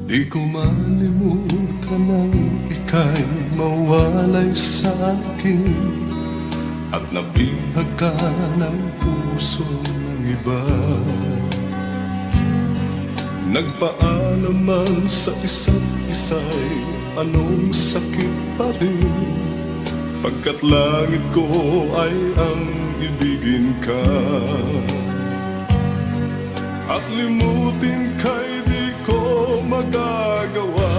Di ko malimutan ang ika'y mawalay sa akin at nabihag ka ng puso ng iba. Nagpaalam man sa isa't isa'y anong sakit pa rin, pagkat langit ko ay ang ibigin ka. At limutin ka'y di ko magagawa.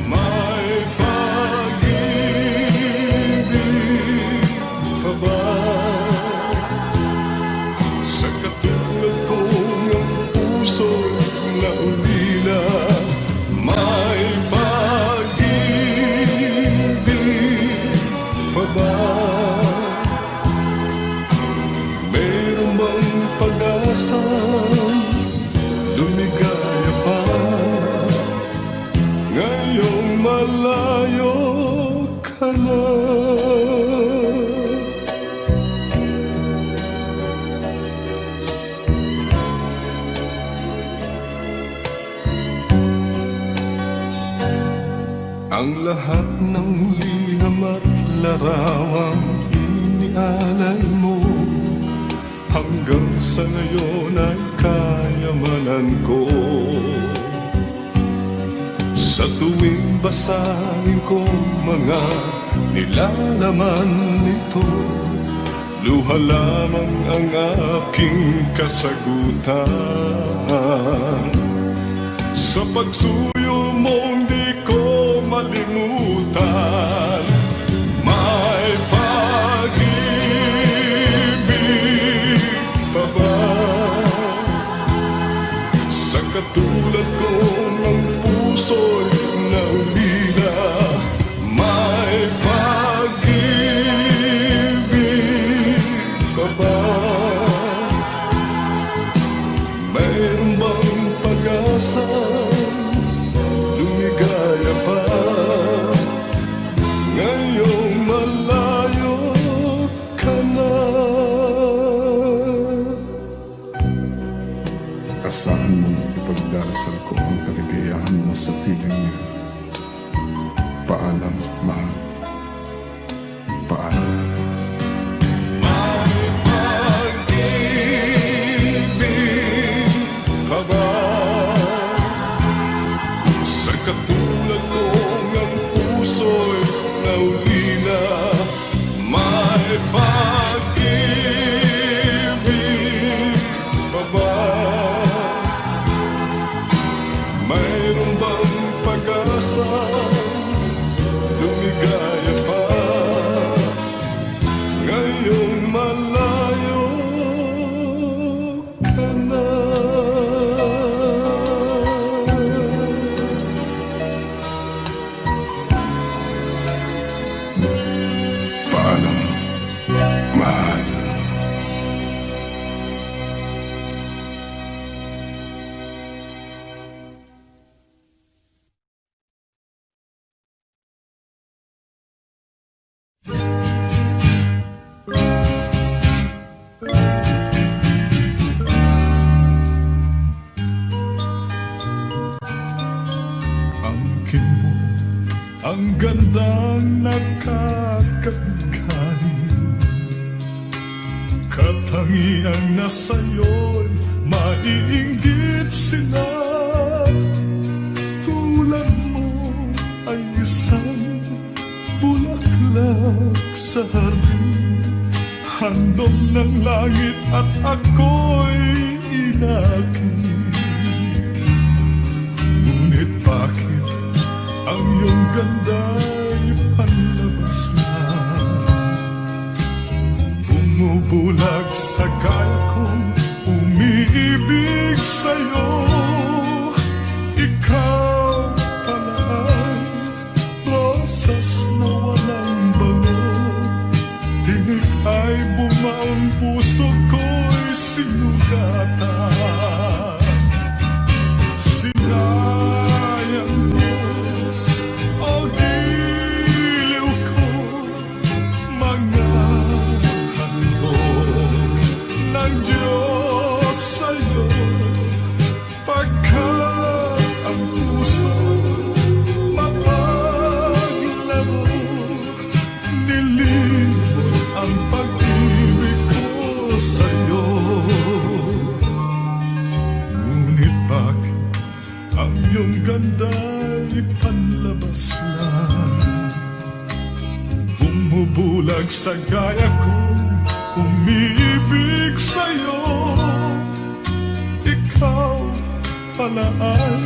May pag-ibig pa ba sa katulad kong ang puso na ulila? May pag-ibig pa ba? Meron bang pag-asa? Lumigaya pa ngayong malayo ka na. Ang lahat ng liham at larawang inialay mo hanggang sa ngayon ay kayamanan ko. Sa tuwing basahin ko mga nilalaman nito, luha lamang ang aking kasagutan. Sa pagsuyo mo di ko malimutan. May pag-ibig pa ba sa katulad ko ng puso'y naulila? May pag-ibig pa ba? Mayroon bang pag-asa? Lumigaya pa ngayong malayo ka na. Asahan mong ipagdarasal ko ang kaligayahan mo sa piling niya. Paalam, mahal. Paalam. May pag-ibig pa ba sa katulad kong ang puso'y naulila? May pag-ibig pa ba? Mayroon bang pag-asa? Lumigaya pa ngayong malayo ka na. Paalam, mahal. Angkin mo ang gandang nakakagay, katangiang nasa'yo'y maiinggit sila. Tulad mo ay isang bulaklak sa hardin, handog ng langit at ako'y inakit. Ngunit bakit ang iyong ganda'y panlabas lang? Bumubulag sa kaya kong umiibig sa'yo. Ikaw pala ay rosas na walang bango. Tinig ay bumaon, puso ko'y sinugatan. Sinayang mo maganda'y panlabas lang. Bumubulag sa gaya kong umiibig sa'yo. Ikaw pala ay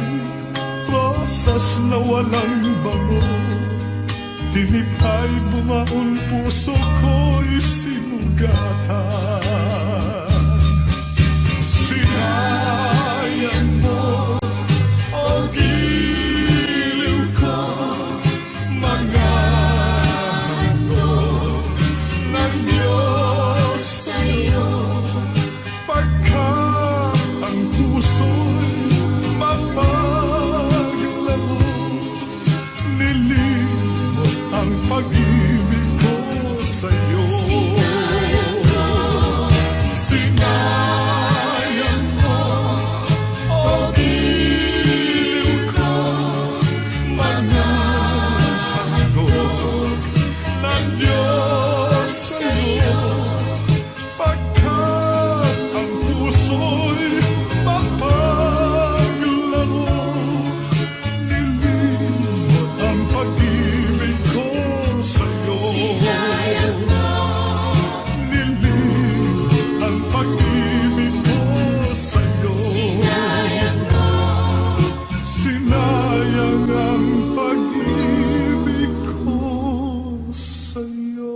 rosas na walang bango. Tinig ay bumaon, puso ko'y sinugatan. Sinayang mo o giliw ko, mga handog ng Diyos sa'yo. Pagkat ang puso'y mapaglaro, nilimot ang pag-ibig ko sa'yo. Sinayang mo o giliw ko, mga handog ng Diyos sa'yo. Pagkat ang puso'y mapaglaro, nilimot ang pag-ibig ko sa'yo. Nilimot ang pag-ibig ko sa'yo. Sinayang ang pag-ibig ko sa'yo.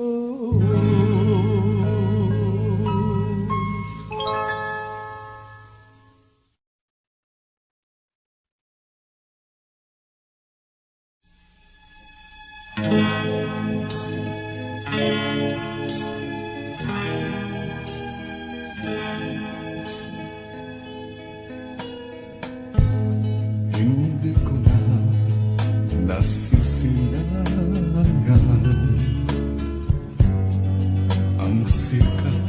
Hindi ko na nasisilayan ang sikat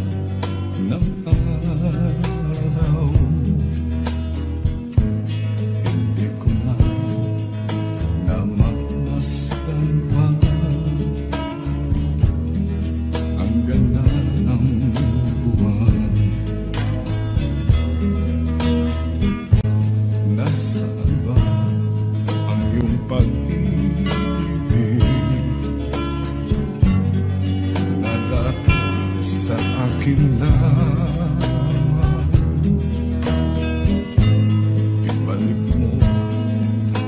ng araw. Hindi ko na namamasdan pa ang ganda ng buwan. Nasaan ba ang iyong pag-ibig na dati sa akin lamang? Ibalik mo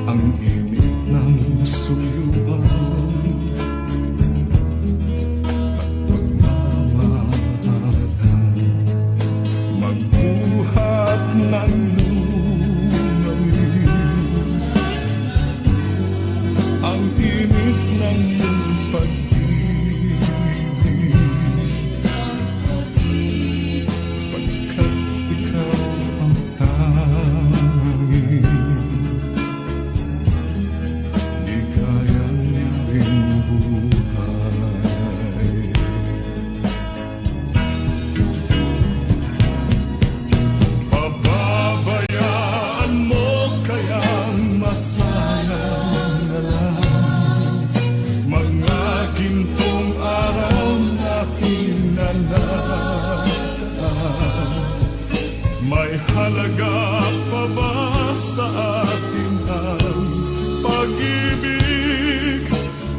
ang init ng suyuan at pagmamahalan, magbuhat ng ang init ng iyong pag-ibig. Pagkat ikaw ang tanging ligayang ring buhay. Pababayaan mo kayang masayang na lang mga gintong araw natin na nataan. May halaga pa ba sa atin ang pag-ibig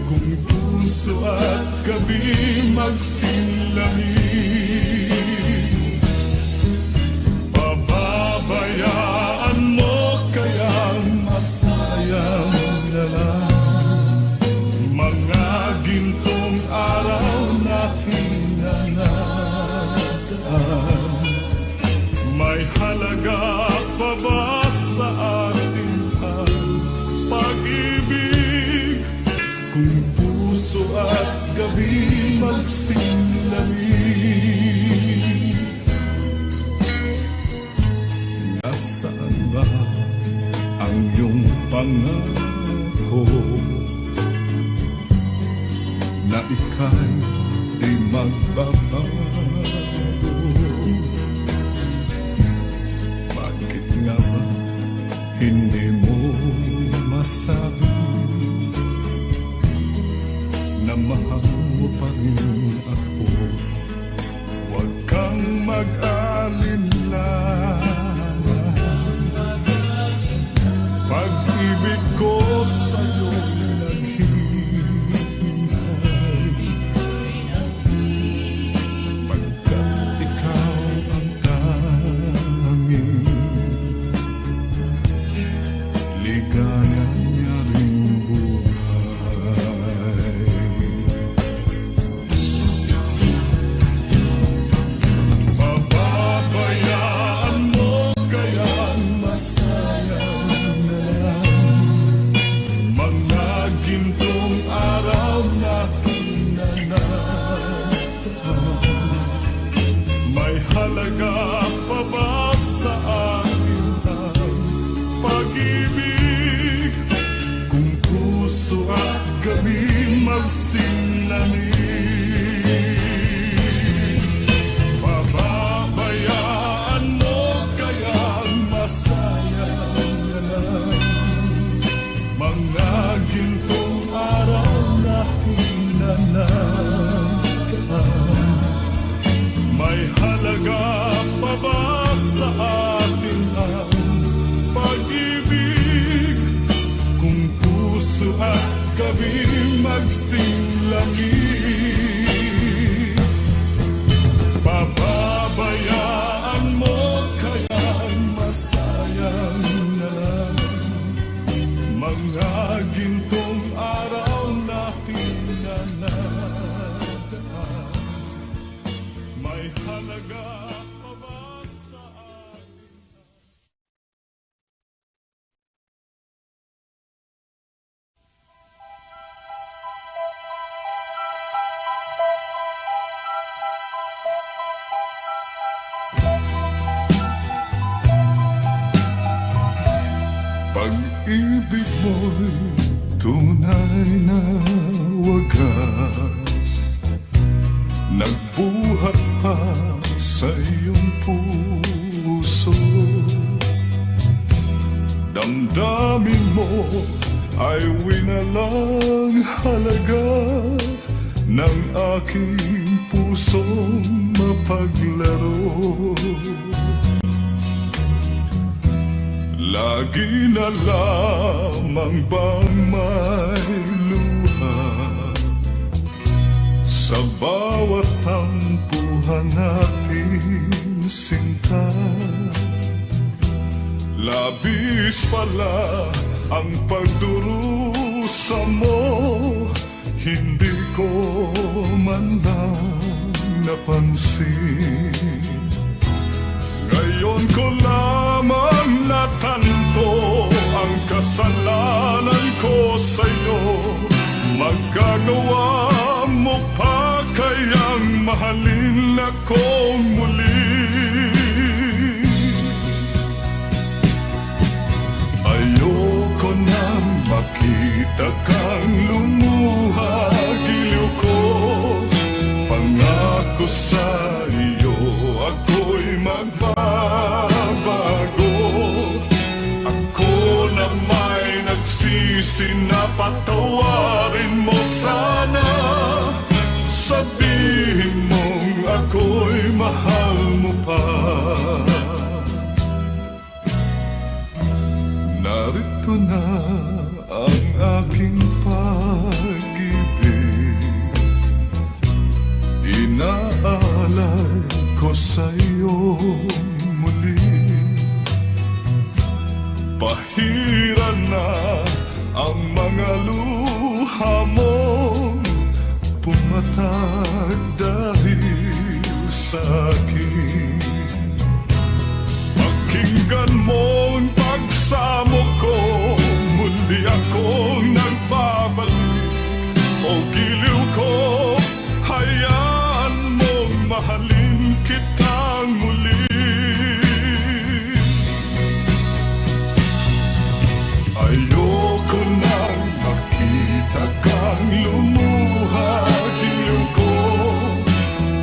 kung puso at gabi magsilamig? Pababayaan mo kayang masayang na lang mga gintong araw natin na nataan. May halaga pa ba sa atin ang pag-ibig kung puso at gabi magsilamig? Nasaan ba ang iyong pangako na ika'y di magbabago? Bakit nga ba hindi mo masabi na mahal mo pa rin ako? Huwag kang mag-alinlangan, pag-ibig tinanim. Pababayaan mo kayang masayang na lang mga gintong araw na tinanagkaan. May halaga pa ba sa atin ang pag-ibig kung puso at gabi magsilamig? Pababayaan mo kayang masayang na lang mga gintong araw na tinanagdaan. May halaga pa ba sa atin? Pag-ibig mo'y tunay na wagas, nagbuhat pa sa iyong puso. Damdamin mo ay winalang halaga ng aking pusong mapaglaro. Lagi na lamang bang may luha sa bawat tampuhan natin sinta? Labis pala ang pagdurusa mo, hindi ko man lang napansin. Ngayon ko lamang natanto ang kasalanan ko sa'yo. Magagawa mo pa kayang mahalin akong muli? Ayoko nang makita kang lumuha, giliw ko. Pangako sa iyo ako'y magbabago. Ako na may nagsisi na patawarin mo sana. Sabihin mong ako'y mahal mo pa. Narito na ang aking pag-ibig, inaalay ko sa'yo muli. Pahira na ang mga luha mong pumatag dahil sa akin. Pakinggan mo ang pagsamo ko, muli akong nagbabalik. O giliw ko, hayaan mong mahalin kitang muli. Ayoko nang makita kang lumuha, giliw ko.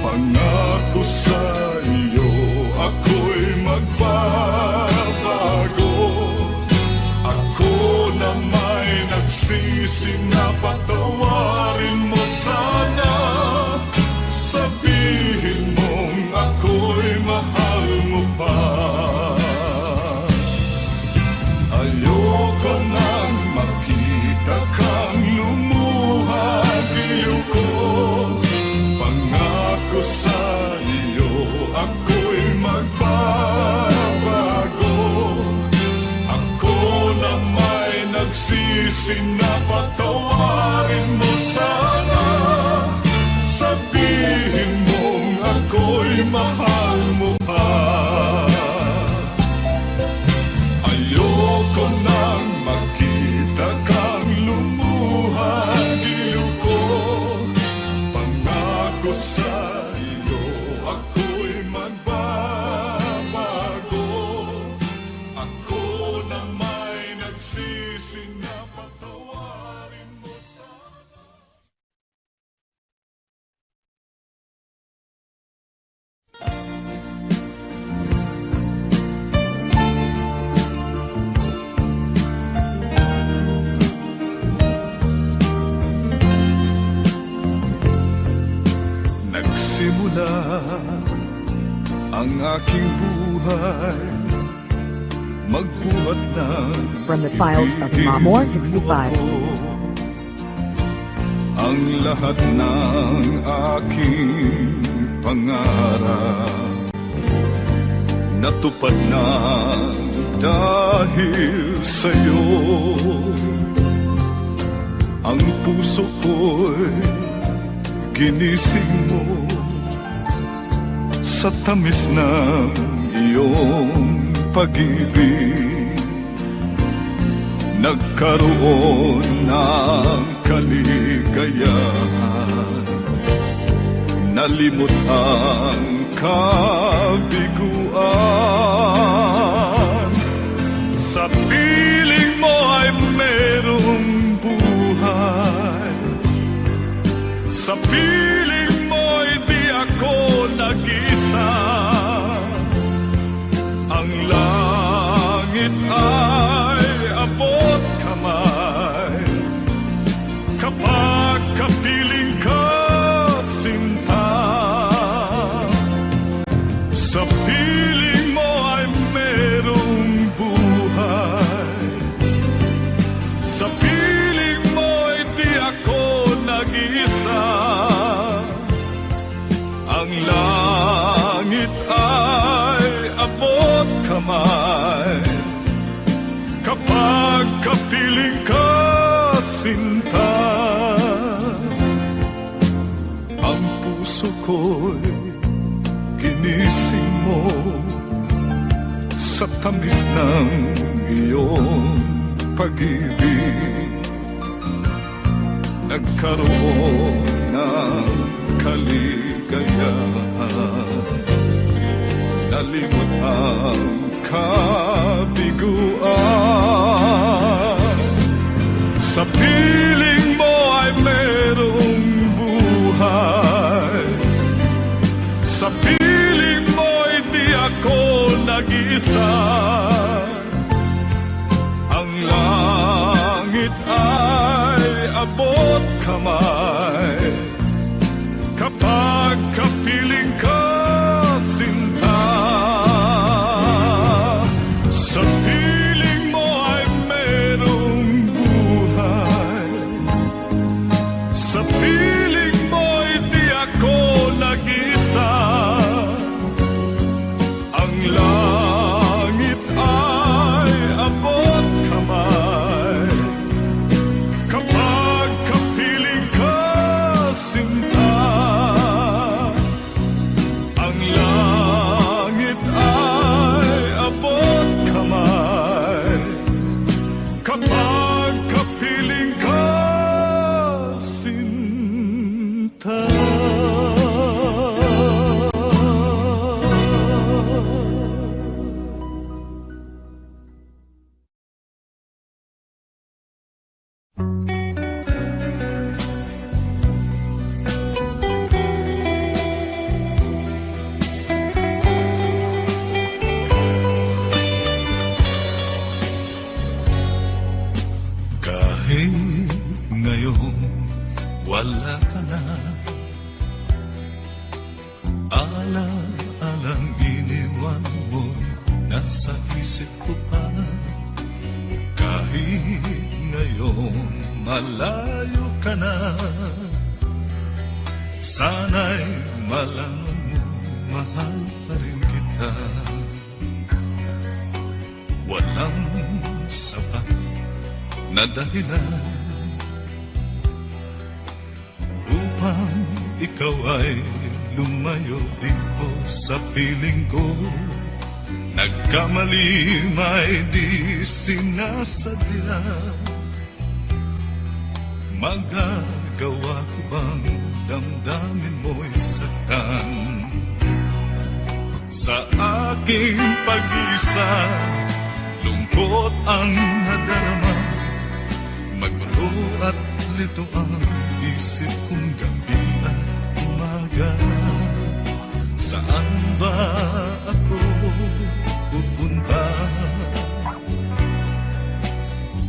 Pangako sa iyo ako'y magbabago. Ako na may nagsisi na patawarin mo sana. Sabihin mong ako'y mahal mo pa. Ayoko nang makita kang lumuha, giliw ko. Pangako sa iyo ako'y magbabago. Ako na may nagsisi na patawarin mo sana. Sabihin mong ako'y mahal mo pa. Ayoko nang makita kang lumuha, giliw ko. Pangako sa iyo ako'y magbabago. Ako na may nagsisi na patawarin mo sa simula ang aking buhay, magbuhat ng From the files of Mamor 65. ang lahat ng aking pangarap natupad na dahil sa'yo. Ang puso ko'y ginising mo sa tamis ng iyong pag-ibig. Nagkaroon ng kaligayahan, nalimot ang kabiguan. Sa piling mo ay merong buhay, sa piling mo'y di ako nag-isa. Ang langit ay abot kamay kapag kapiling ka, sinta. Sa piling mo ay merong buhay, sa piling mo'y di ako nag-isa. Ang langit ay abot kamay kapag kapiling ka, sinta. Ang puso ko'y ginising mo sa tamis ng iyong pag-ibig. Nagkaroon ng kaligayahan, nalimot ang kabiguan. Sa piling mo ay merong buhay, sa piling mo'y di ako nag-isa. Ang langit ay abot kamay kapag kapiling ka, sinta. Sa piling mo ay merong buhay, sa piling mo'y di ako nag-isa. Ang langit ay abot kamay kapag kapiling ka, sinta. Ang langit ay abot kamay kapag kapiling ka, sinta. Kahit ngayon wala ka na, ala-alang iniwan mo nasa isip ko pa. Kahit ngayon malayo ka na, sana'y malaman mo mahal pa rin kita. Walang sapat na dahilan upang ikaw ay lumayo dito sa piling ko. Nagkamali may di sinasadya, magagawa ko bang damdamin mo'y saktan? Sa aking pag-isa, lungkot ang nadarama, magulo at lito ang isip kong gabi at umaga. Saan ba ako pupunta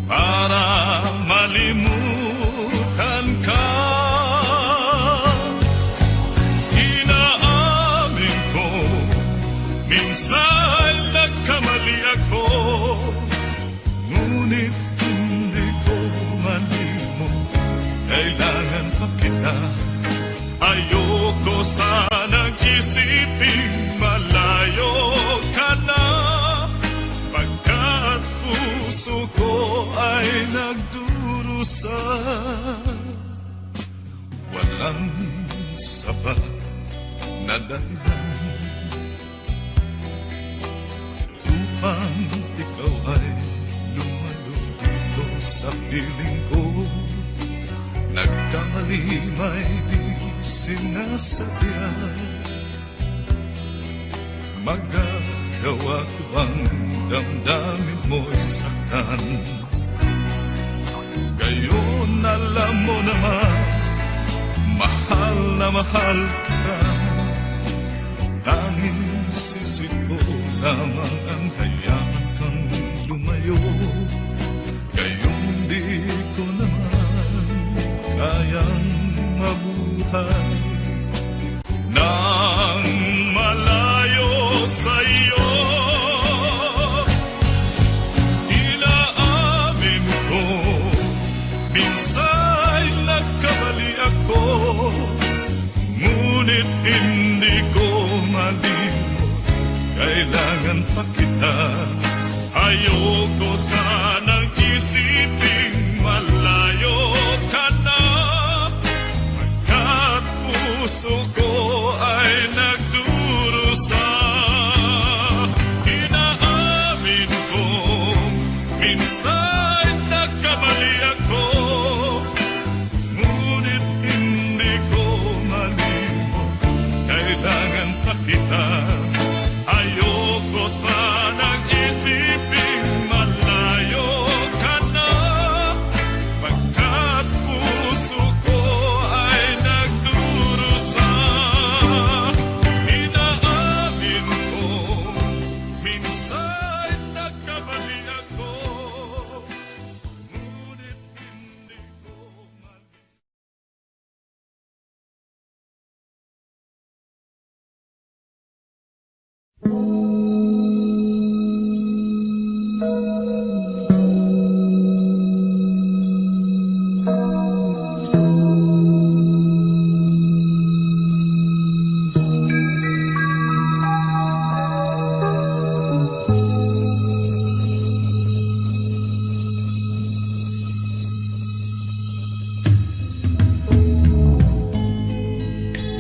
para malimutan ka? Inaan kailangan pa kita. Ayoko sanang isipin malayo ka na, pagkat puso ko ay nagdurusa. Walang sapat na dahilan upang ikaw ay lumalo dito sa piling ko. Nagkamali may di sinasadya. Magagawa ko bang damdamin mo'y saktan? Gayon alam mo naman, mahal na mahal kita. Tanging sisid ko lamang ang hayaan kang lumayo. Gayong di ko naman kayang mabuhay nang malayo sa'yo. Inaamin ko, minsan nagkamali ako, ngunit hindi ko malimot, kailangan pa kita. Ayoko sanang isipin malayo ka na, pagkat puso ko ay nagdurusa. Inaamin ko, minsan nagkamali ako, ngunit hindi ko malimot, kailangan pa kita. Ayoko sanang isipin malayo ka na, pagkat puso ko ay nagdurusa. Inaamin ko, minsan nagkamali ako, ngunit hindi ko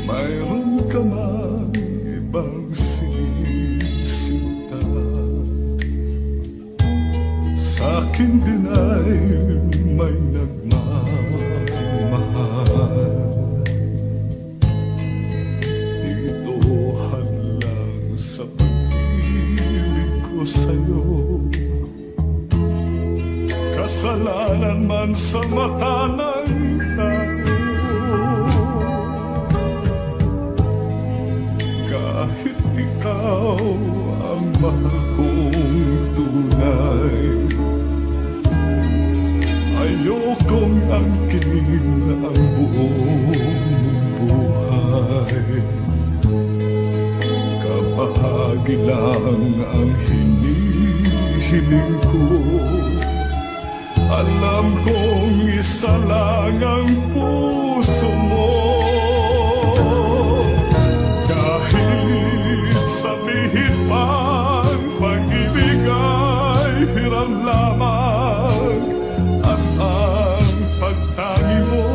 Mayroon ka mang ibang sinisita, sa'kin din ay may nagmamahal. Ito hadlang sa pag-ibig ko sa'yo, kasalanan man sa mata ng tao. Kahit ikaw ang mahal kong tunay, ayokong angkin ang buong buhay. Kabahagi lang ang hinihiling ko, alam kong isa lang ang puso mo. Sabihin pang pag-ibig ay hiram lamang, at ang pagtangi mo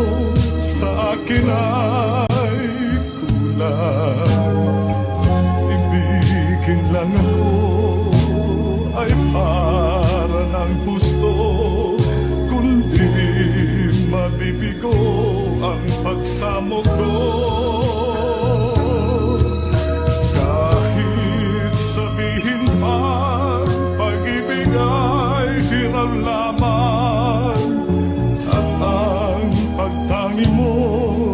sa akin ay kulang. Ibigin lang ako ay para ng gusto, kundi mabibigo ang pagsamo ko. Sabihin man, pag-ibig ay hiram lamang, at ang pagtangi mo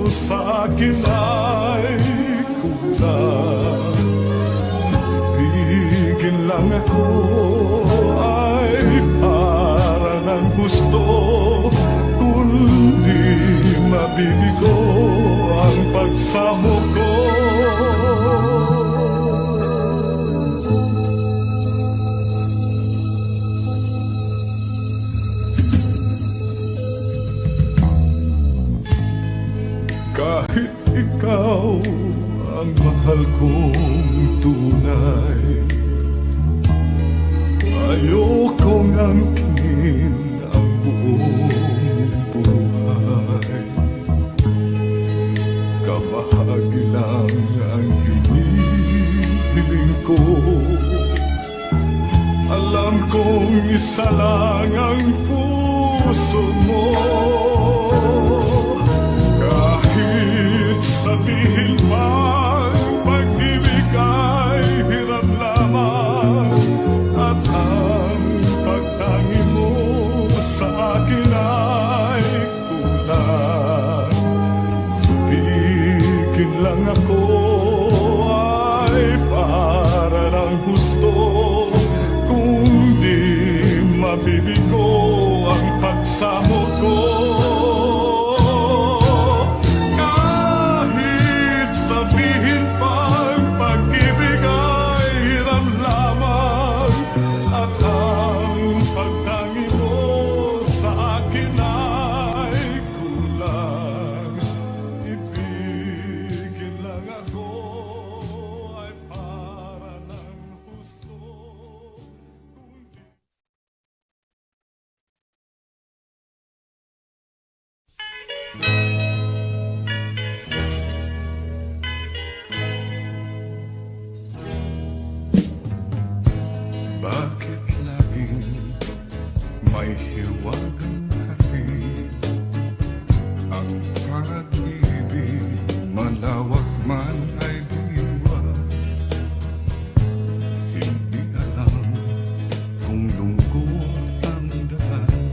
sa akin ay kulang. Ibigin lang ako ay para ng gusto, kundi kong tunay. Ayokong angkin ang buong buhay. Kabahagi lang ang hinihiling ko. Alam kong isa lang ang puso mo. Kahit sabihin mang pag-ibig ay hirap lamang, at ang pagtangi mo sa akin ay kulang. Ibigin lang ako ay para ng gusto, kung di mabibigo ang pagsamo ko. Kahit sabihin pang pag-ibig ay hiram lamang, at ang pagtangi mo sa akin ay kulang. Ibigin lang ako ay para ng gusto. Bakit laging may hiwagang hati? Ang pag-ibig malawak man ay diwa. Hindi alam kung lungkot ang daan,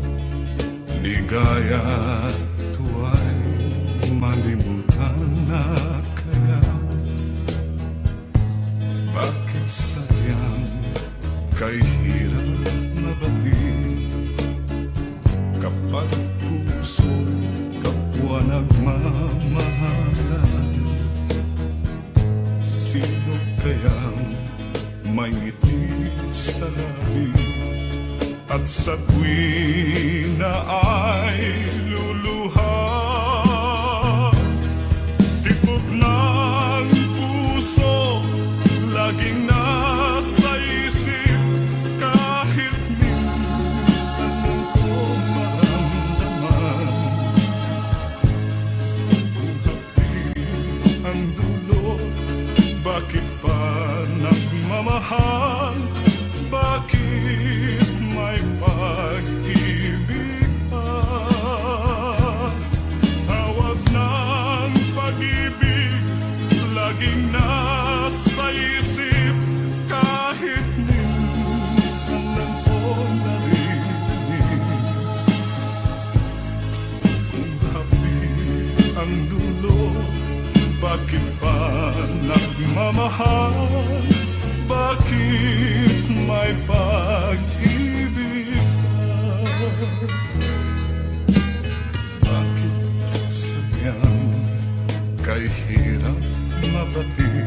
ligaya at tuwa'y malimutan na kaya. Bakit sadyang kay hirap mabati, kapag puso kapwa nagmamahalan? Sino kayang may ngiti sa labi, at sa tuwing na ay luluha? Tibok ng puso laging nasa isip, kahit minsan ko maramdaman. Kung hapdi ang dulo, bakit pa nagmamahal? Bakit may pag-ibig pa? Tawag ng pag-ibig laging nasa isip, kahit minsan lang ko narinig. Kung hapdi ang dulo, bakit pa nagmamahal? Bakit may pag-ibig pa? Bakit sadyang kay hirap mabati,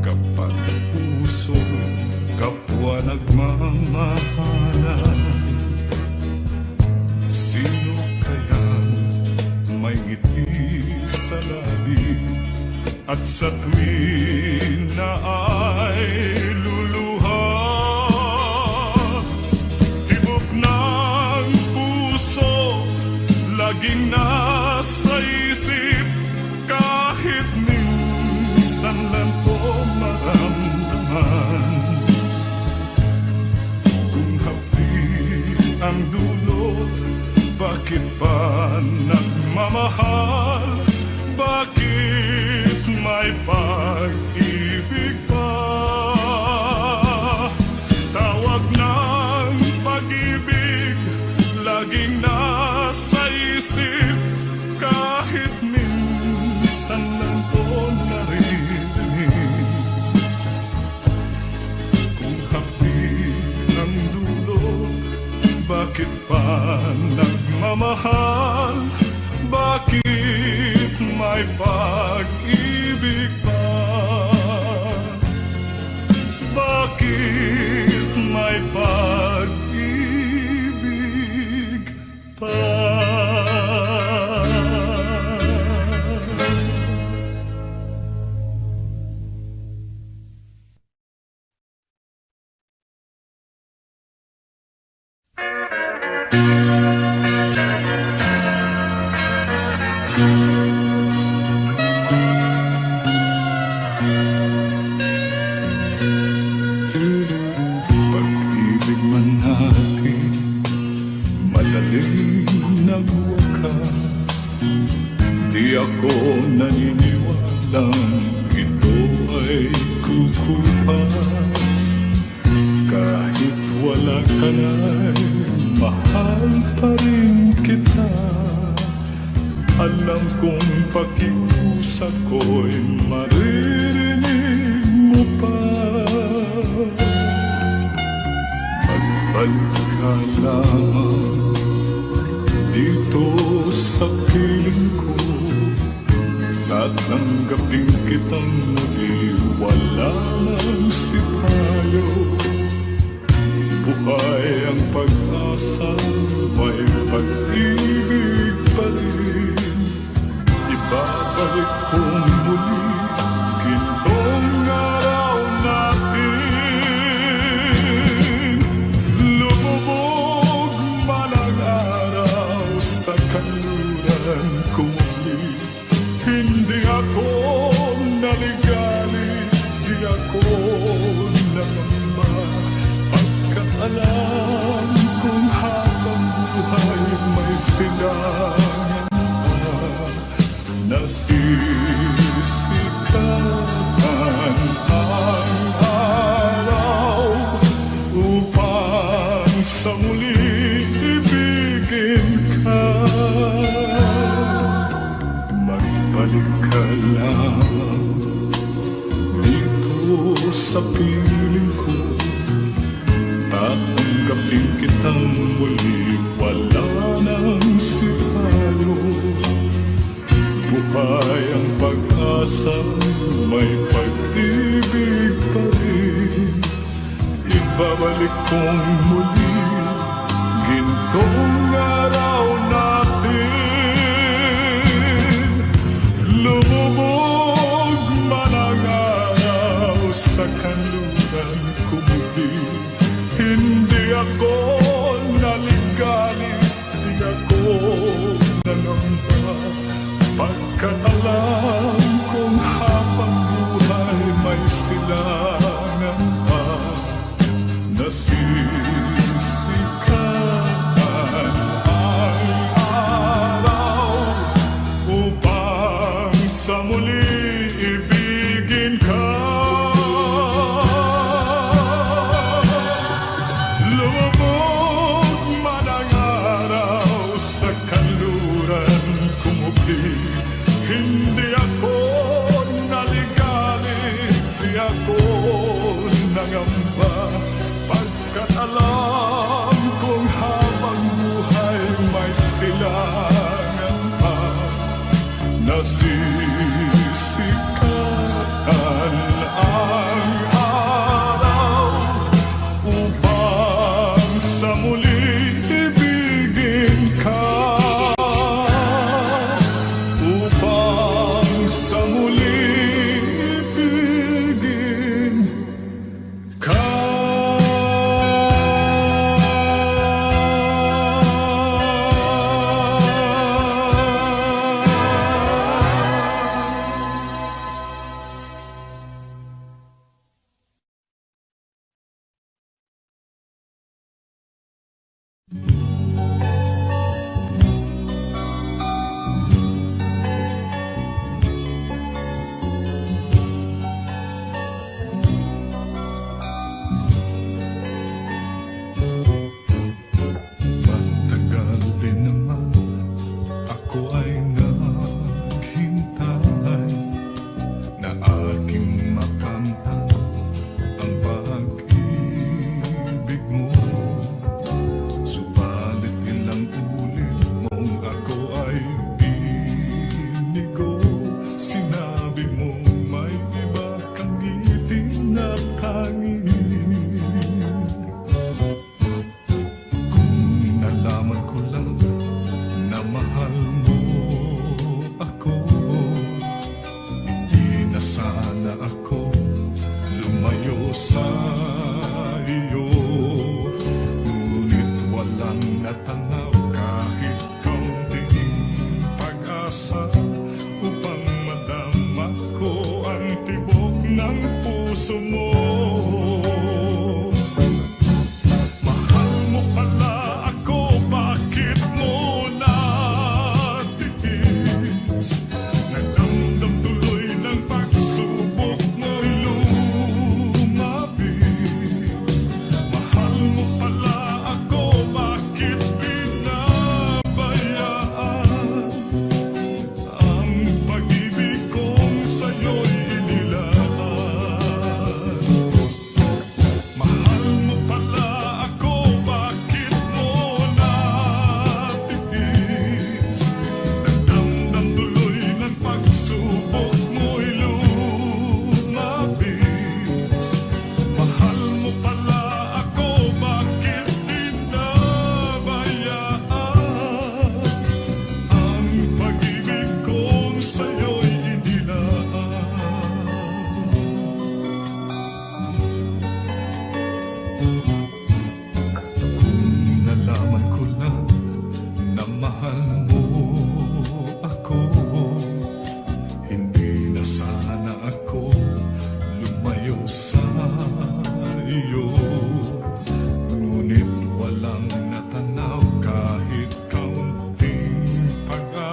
kapag puso kapwa nagmamahalan? Sino kayang may ngiti sa labi, at sa tuwing na ay luluha? Tibok ng puso laging nasa isip, kahit minsan lang ko maramdaman. Kung hapdi ang dulo, bakit pa nagmamahal? Bakit may pag-ibig pa? Tawag ng pag-ibig laging nasa isip, kahit minsan lang ko naririnig. Kung hapdi ng dulo, bakit pa nagmamahal? Bakit may pag-ibig pa? Bakit may pag-ibig pa? dumating ng wakas. Di ako naniniwalang ito ay kukupas. Kahit wala ka na'y mahal pa rin kita. Alam kong pakiusap ko'y maririnig mo pa. Magbalik ka lamang dito sa piling ko. Tatanggapin kitang muli, wala nang sipayo. Buhay ang pag-asa, may pag-ibig pa rin. Ibabalik kong muli, gintong araw natin. Lumubog man ang araw sa kanluran ko muli. Hindi ako naligali, di ako nangamba. Pagkaalam kong habang buhay may silangan pa. Nasisikahan ang araw upang sa muli ibigin ka. Magbalik ka lamang dito sa piling ko. Tatanggapin kitang muli, wala nang sipayo. Buhay ang pag-asa, may pag-ibig pa rin. Ibabalik kong muli, gintong araw natin. Lumubog man ang araw sa kanluran ko muli. Hindi ako naligali, di ako nangamba. Pagkaalam kong habang buhay may silangan pa. Nasisikahan ang araw upang sa muli ibigin ka. Lumubog man ang araw sa kanluran kumupi. Hindi ako naligali, di ako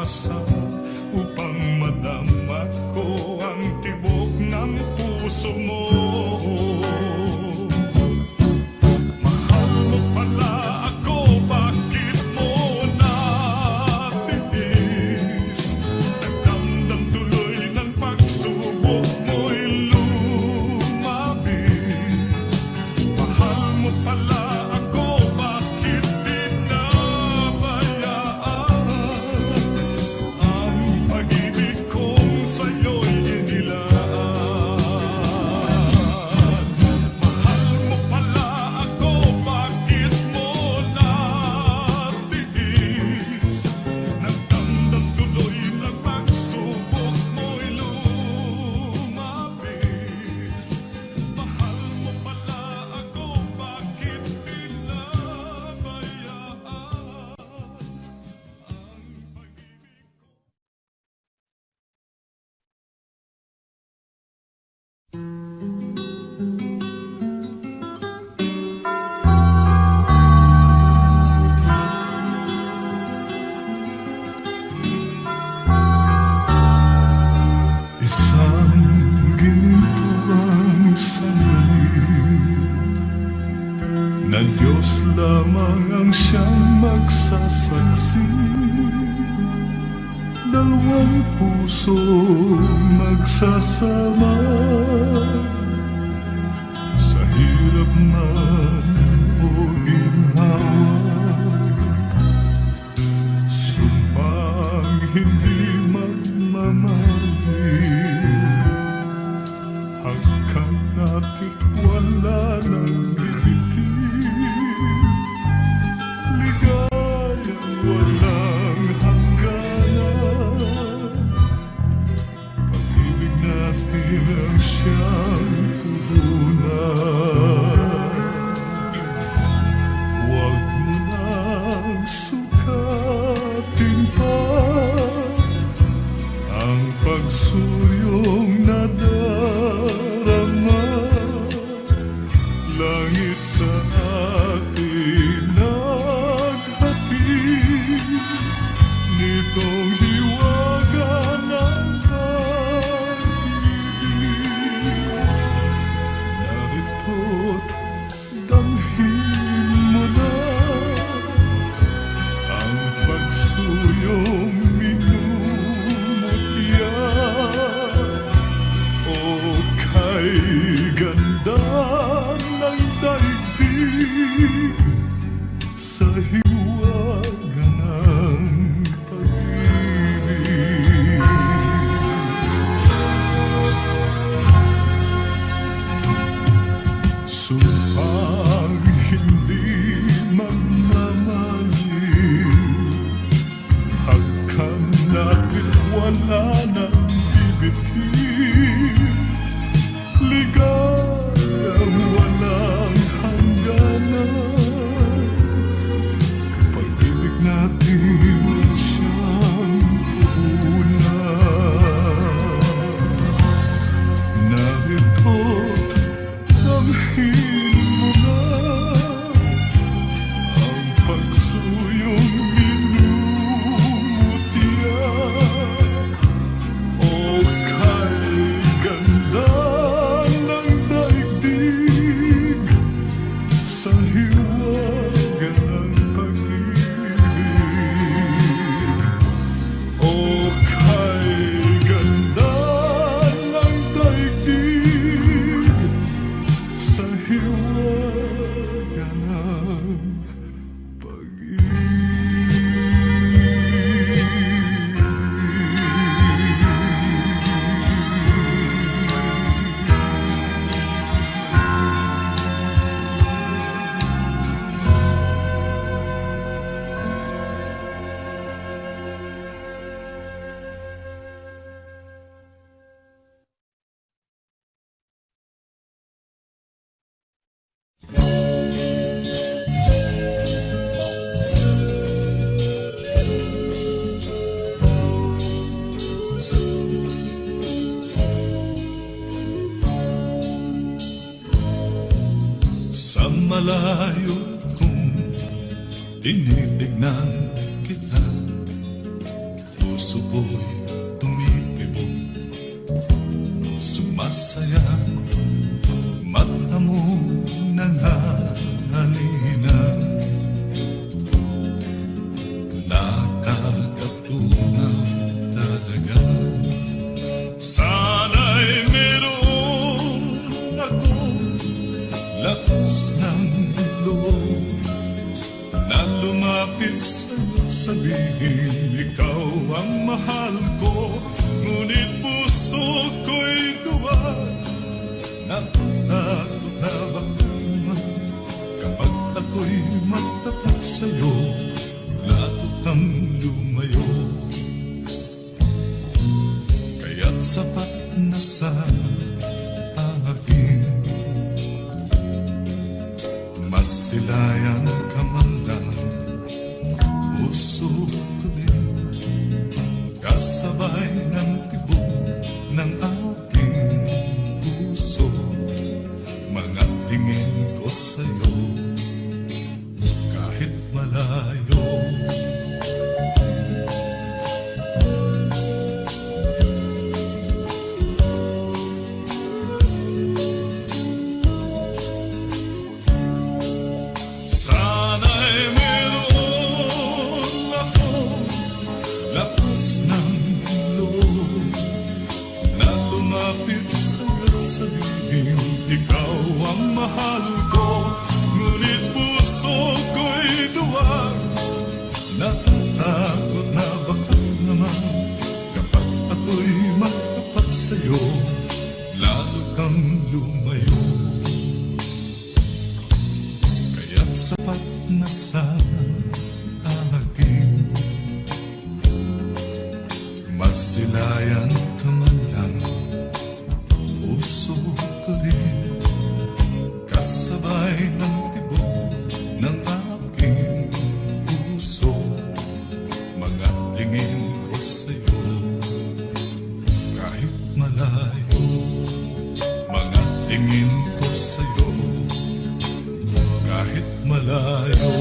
pag-asa upang madama ko ang tibok ng puso mo. Mahal mo pala ako, bakit mo natiis? Nagdamdam tuloy ng pagsubok mo'y lumabis. Mahal mo pala ako, bakit pinabayaan? Ang pag-ibig kong sa'yo'y inilaan. Mahal mo pala ako, bakit mo natiis? Nagdamdam tuloy ng pagsubok mo'y lumabis. Mahal mo pala ako, bakit pinabayaan? Isang ginto ang sangalit na Diyos lamang ang siyang magsasaksi. Dalawang puso magsasama sa hirap man o ginhawa. Sumpang hindi magmamahal, hanggang natit wala nang bibitin. Ligayang walang hangganan, pag-ibig natin ang siyang puhunan. Huwag mo nang sukatin pa ang pagsuryong nadarama. Langit sa atin naghatid nitong hiwaga ng pag-ibig. Narito't damhin mo na ang pagsuyong minumutya. O kay ganda ng daigdig sa hiwaga ng pag-ibig. Sumpang hindi magmamahal, hanggang natin wala nang bibitin. Ligayang walang hangganan, pag-ibig natin siyang puhunan. Narito't damhin mo na ang pagsuyong minumutya. O kay ganda ng daigdig sa hiwaga ng pag-ibig. O kay ganda ng daigdig sa hiwaga ng Sa malayo kong tinitignan kita, lihim, ikaw ang mahal ko. Ngunit puso ko'y duwag. Natatakot na baka naman kapag ako'y magtapat sa'yo, lalo kang lumayo. Kaya't sapat na sa akin, masilayan ka man lang, puso ko rin, kasabay ng tibok ng aking puso. Mga tingin ko sa'yo, kahit malayo. Sana'y meron ako lakas ng loob na lumapit sa'yo't sabihin, ikaw ang mahal ko. Ngunit puso ko'y duwag. Natatakot na baka naman kapag ako'y magtapat sa'yo, lalo kang lumayo. Kaya't sapat na sa akin, masilayan ka man lang, puso ko rin, kasabay ng tibok ng aking puso. Mga tingin ko sa'yo, kahit malayo. Mga tingin ko sa'yo, kahit malayo.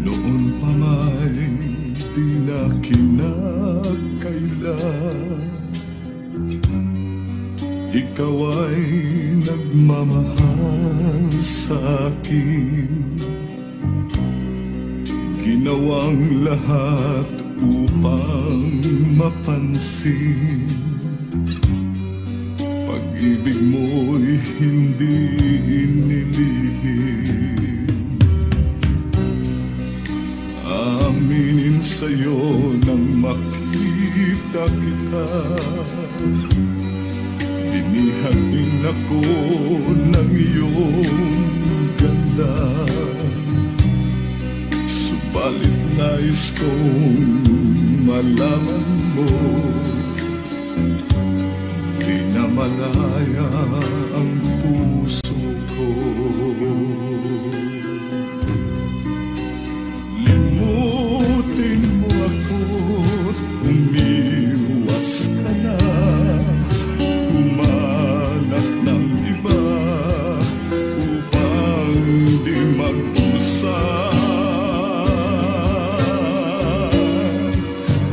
Noon pa may di na kinakailan, ikaw ay nagmamahal sa akin. Ginawang lahat upang mapansin, pag-ibig mo'y hindi inilihim. Aminin sa'yo nang makita kita, binihan din ako ng iyong ganda. Subalit nais kong malaman mo, di na malaya ang puso ko. Limutin mo ako't umiwas ka na, humanap ng iba upang di mag-usap.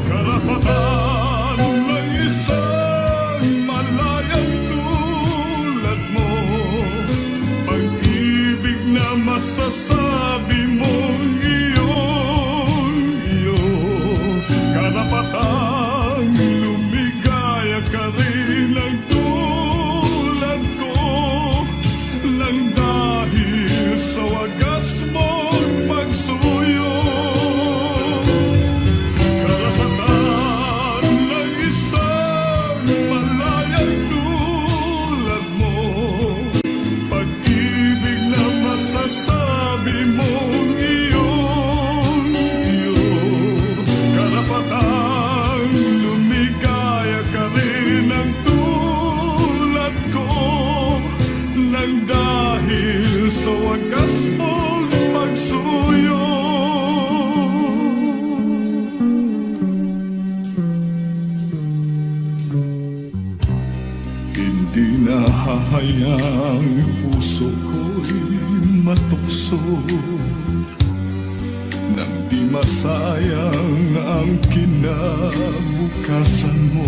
Karapatan ng isang malayang tulad mo, pag-ibig na masasabi mong karapatang lumigaya ka rin ang tulad ko, lang dahil sa wagas mong pagsuyo. Karapatan ng isang malayang tulad mo, pag-ibig na masasabi mong karapatang lumigaya ka rin ang tulad ko, nang dahil sa wagas mong pagsuyo. Hindi na hahayaang puso ko'y matukso, Di masayang ang kinabukasan mo.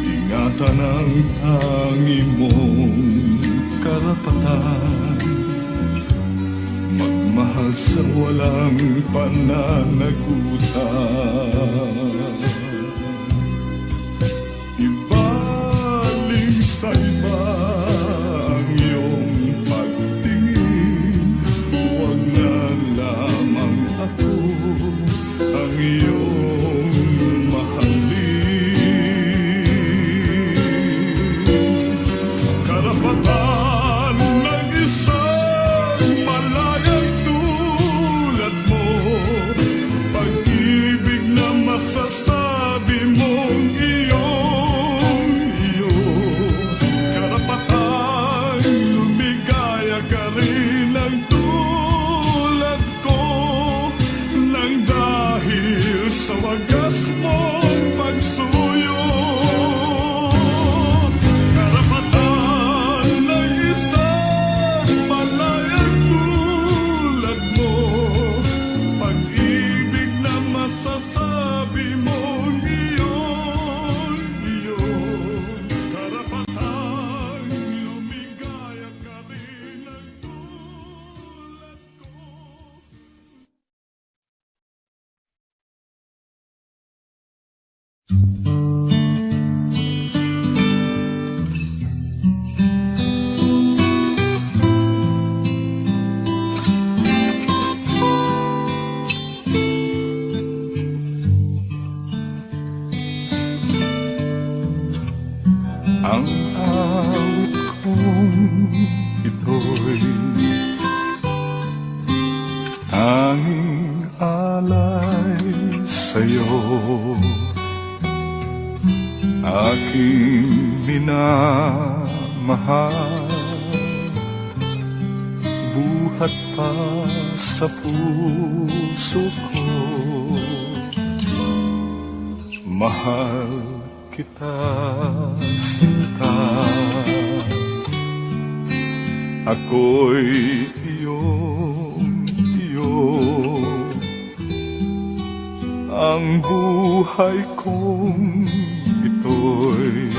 Ingatan ang tangi mong karapatan, magmahal sa walang pananagutan. Ibaling sa iba ang iyong pagtingin, huwag na lamang ako ang iyong mahalin. Karapatan ng isang malayang tulad mo, pag-ibig na masasabi mong sa wagas mong pagsuyo. Karapatan ng isang malayang tulad mo, pag-ibig na masasabi mong iyon. Karapatan lumigaya ka rin ng tulad ko. Ang awit kong ito'y tanging alay sa'yo, aking minamahal, buhat pa sa puso ko. Mahal kita, sinta, ako'y iyo, ang buhay kong ito'y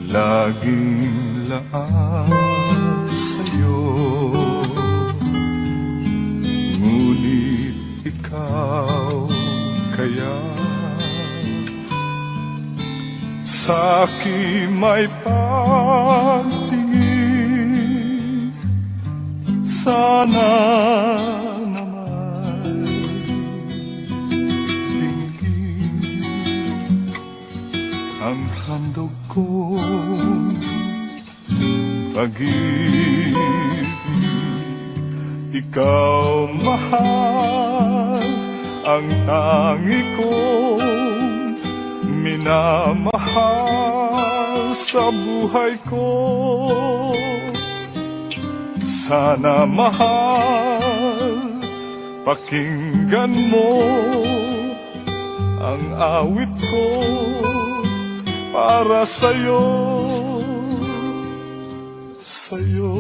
laging laan sa'yo. Ngunit ikaw kaya sa'kin may pagtingin, sana naman tingin ang handog kong pag-ibig. Ikaw mahal, ang tangi kong minamahal sa buhay ko. Sana mahal, pakinggan mo ang awit ko para sa'yo, sa'yo,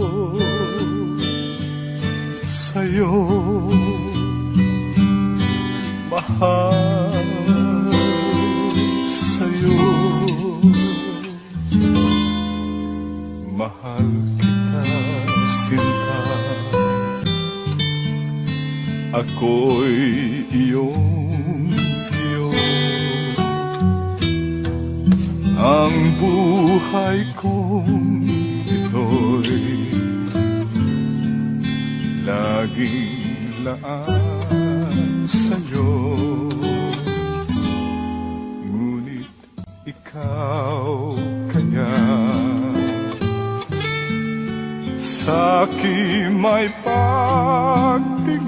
sa'yo, mahal. Mahal kita, sinta, ako'y iyong iyo. Ang buhay kong ito'y laging laan sa'yo. Ngunit ikaw kaya sa'kin may pagtingin,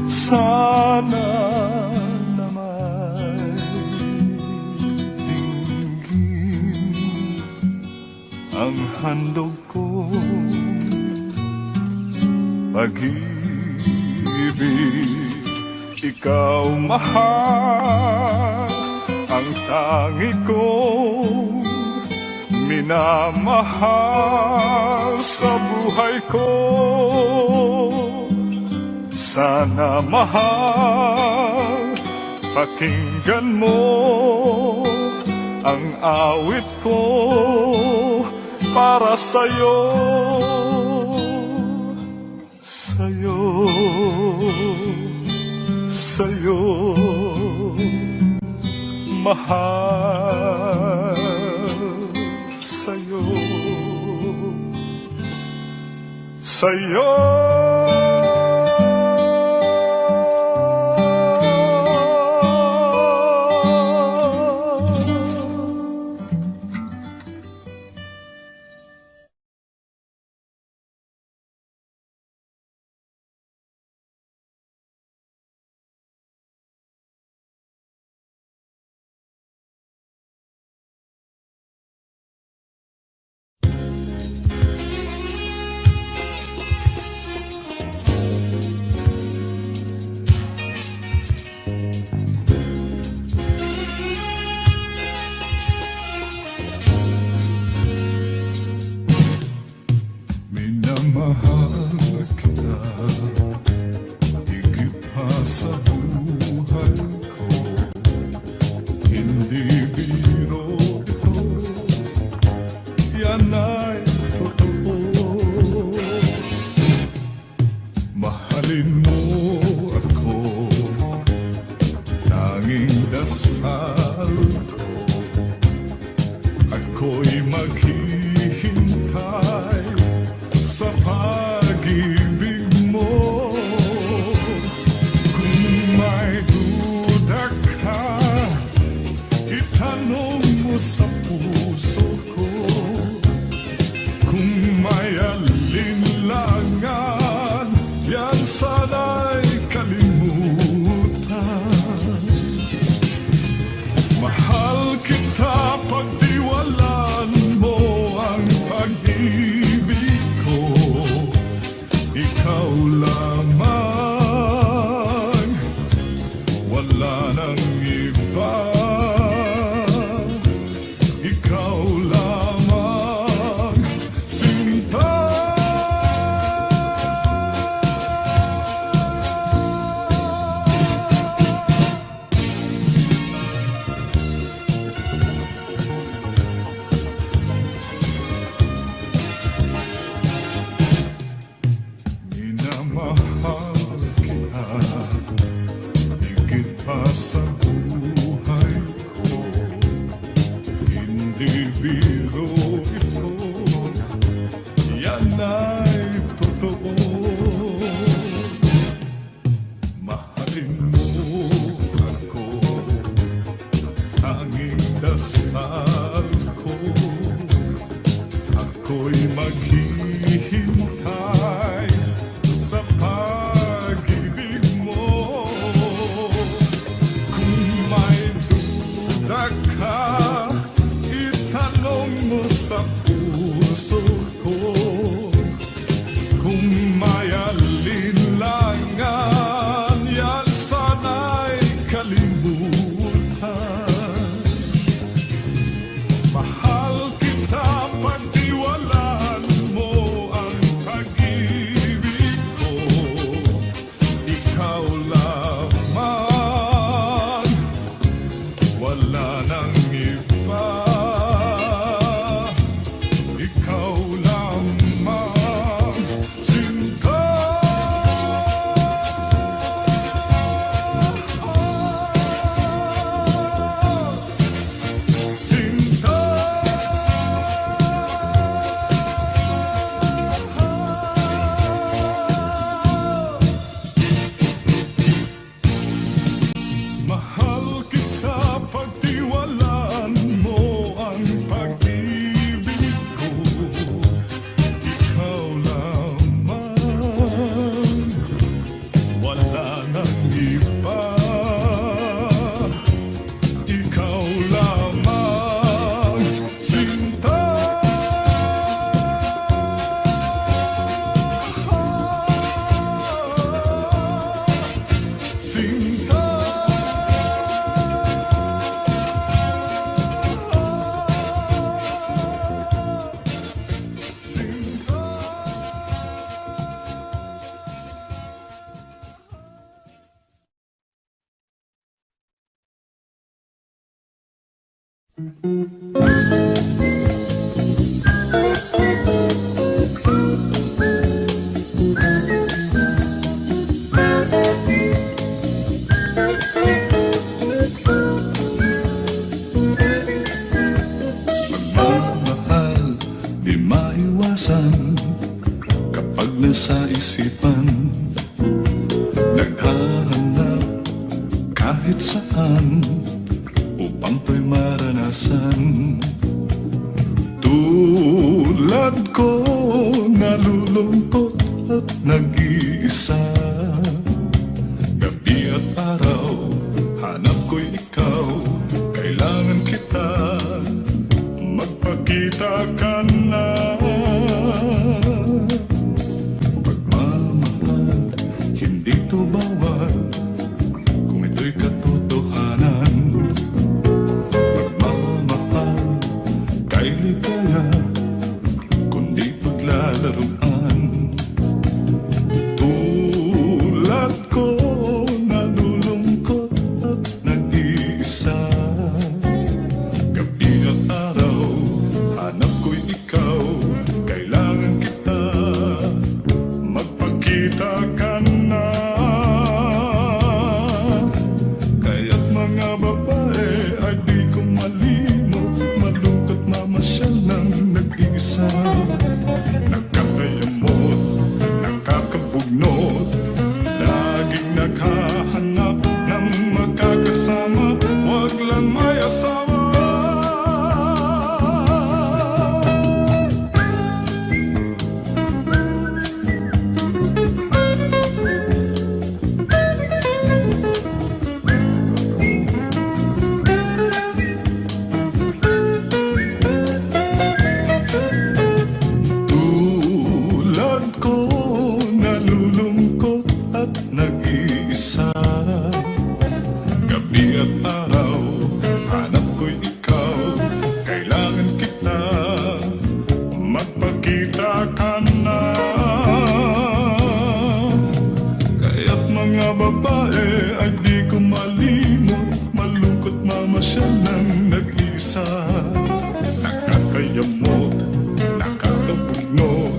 sana naman tingin ang handog kong pag-ibig. Ikaw mahal, ang tangi kong minamahal sa buhay ko. Sana mahal, pakinggan mo ang awit ko para sa'yo, sa'yo, sa'yo, mahal, sa'yo, sa'yo. Minamahal kita, higit pa sa buhay ko. Hindi biro ito, yan ay totoo. Mahalin mo ako, tanging dasal ko. Ako'y maghihintay sa pag-ibig mo. Kung may duda ka, itanong mo sa puso ko. Kung may alinlangan, yan sana'y kalimutan. Mahal kita, pagtiwalaan mo ang pag-ibig ko. Ikaw lamang, wala nang iba. Ikaw lamang, sinta. Minamahal kita, higit pa sa buhay ko. Hindi biro ito, yan ay totoo. Mahalin mo ako, tanging dasal ko. Ako'y maghihintay sa pag-ibig mo. Kung may duda ka, itanong mo sa puso ko. Kung may alinlangan, yan sana'y kalimutan. Mahal kita, pagtiwalaan mo ang pag-ibig ko. Ikaw lamang, wala nang iba. Ikaw lamang, sinta. Sinta. Mahal kita, pagtiwalaan mo ang pag-ibig ko. Ikaw lamang, Pagmamahal, di maiwasan kapag nasa isipan. Naghahanap kahit saan upang to'y maranasan. Tulad ko, nalulungkot at nag-iisa. Gabi at araw, hanap ko'y ikaw. Kailangan kita, magpakita ka na. Pagmamahal, hindi to bawal kung ito'y katotohanan. Pagmamahal, kay ligaya, kundi paglalaroan. Tulad ko, nalulungkot at nag-iisa. Gabi at araw, hanap ko'y ikaw. Kailangan kita, magpakita ka na. Kaya't mga babae ay di ko malimot, malungkot mamasyal ng nag-iisa. Nakakayamot, nakakabugnot, laging naghahanap ng magkakasama. Wag lang may asawa. Tulad ko, nalulungkot at nag-iisa. Gabi at araw, hanap ko'y ikaw. Kailangan kita, magpakita ka na. Kaya't mga babae ay di ko malimot, malungkot mamasyal ng nag-iisa. Nakakayamot, nakakabugnot,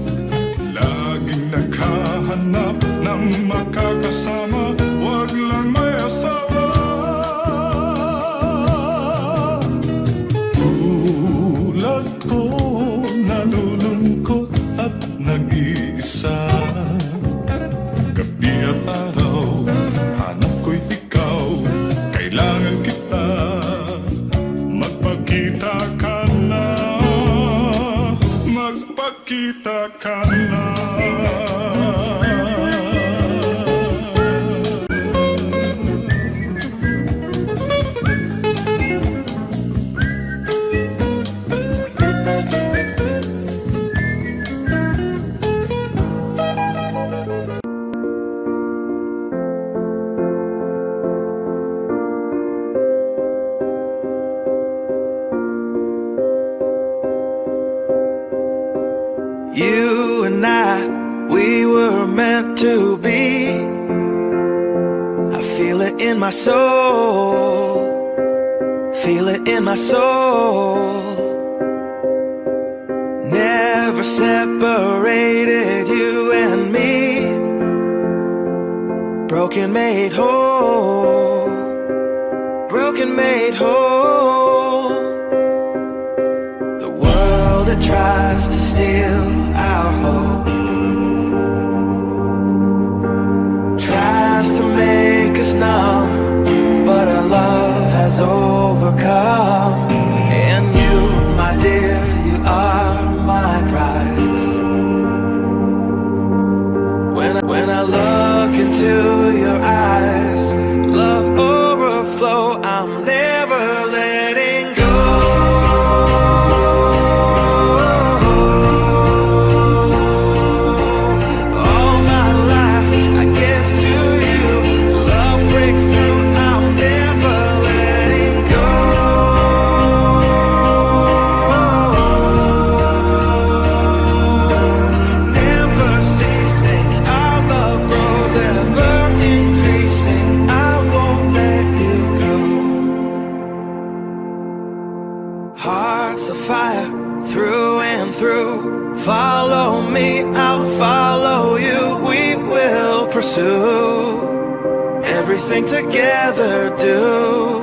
laging naghahanap ng makakasama. Wag lang may asawa. Tulad ko, nalulungkot at nag-iisa. Gabi at araw, hanap ko'y ikaw. Kailangan kita, magpakita ka na. Magpakita ka na. You and I, we were meant to be. I feel it in my soul, feel it in my soul. Never separated, you and me. Broken made whole, broken made whole. The world that tries to steal our hope tries to make us numb, but our love has overcome. And you, my dear, you are my prize. When I look into your eyes, love overflow, I'm never letting pursue everything together, do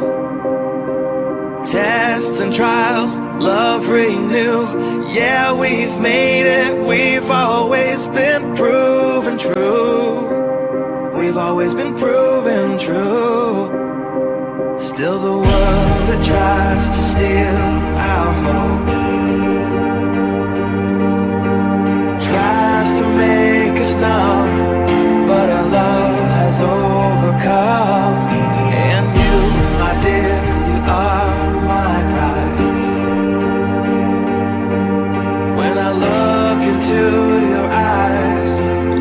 tests and trials, love renew. Yeah, we've made it, we've always been proven true. We've always been proven true. Still the world that tries to steal our hope tries to make us numb, but our love has overcome. And you, my dear, you are my prize. When I look into your eyes,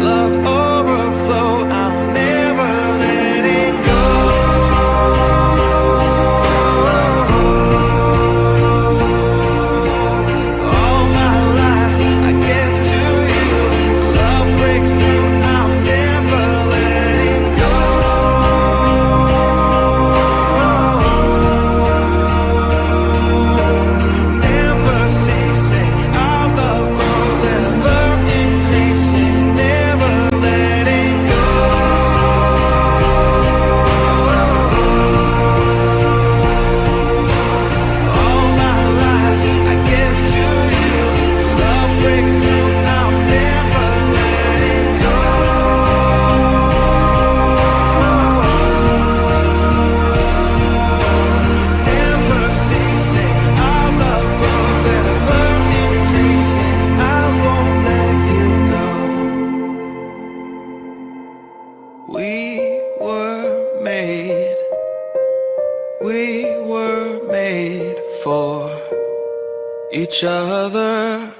love overflow, I'm never letting go. All my life I give to you, love breakthrough, I'm never letting go. Never ceasing, our love grows ever increasing, never letting go. All my life I give to you, love breakthrough, I'm never letting go. Never ceasing, our love grows ever increasing, I won't let you go. We were made for each other.